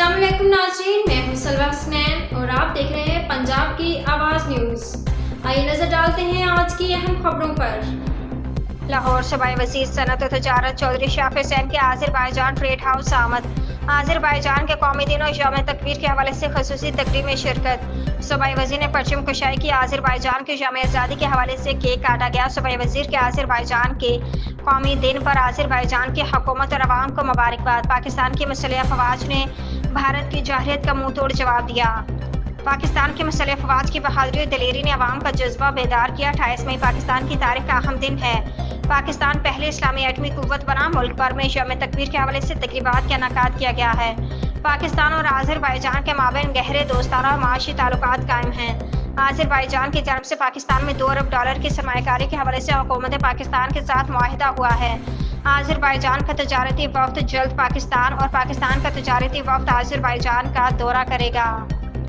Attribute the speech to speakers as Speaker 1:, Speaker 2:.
Speaker 1: अस्सलाम वालेकुम नाज़रीन, मैं हूं सलवा हसनैन और आप देख रहे हैं पंजाब की आवाज़ न्यूज़। आइए नज़र डालते हैं आज की अहम खबरों पर।
Speaker 2: लाहौर सूबाई वज़ीर सनअत व तजारत चौधरी शाफ़ हुसैन के आज़रबाईजान ट्रेड हाउस आमद। आज़रबाईजान के कौमी दिन और यौम तकबीर के हवाले से खसूसी तकरीब में शिरकत। सूबाई वज़ीर ने परचम कुशाई की। आज़रबाईजान के यौम आज़ादी के हवाले से केक काटा गया। सूबाई वज़ीर के आज़रबाईजान के कौमी दिन पर आज़रबाईजान की हुकूमत और अवाम को मुबारकबाद। पाकिस्तान की मुसल्लह अफ़वाज ने भारत की जारहियत का मुंह तोड़ जवाब दिया। पाकिस्तान की मुसल्लह अफ़वाज की बहादुरी और दलेरी ने अवाम का जज्बा बेदार किया। 28 मई पाकिस्तान की तारीख का अहम दिन है। पाकिस्तान पहले इस्लामी एटमी कुव्वत बना। मुल्क भर में यौम तकबीर के हवाले से तकरीबात का इनेकाद किया गया है। पाकिस्तान और आज़रबाईजान के माबैन गहरे दोस्ताना और माशी ताल्लुकात कायम हैं। आज़रबाईजान की तरफ से पाकिस्तान में $2 अरब की सरमायाकारी के हवाले से हुकूमत पाकिस्तान के साथ मुआहिदा हुआ है। आज़रबाईजान का तजारती वफ़द जल्द पाकिस्तान और पाकिस्तान का तजारती वफ़द आज़रबाईजान का दौरा करेगा।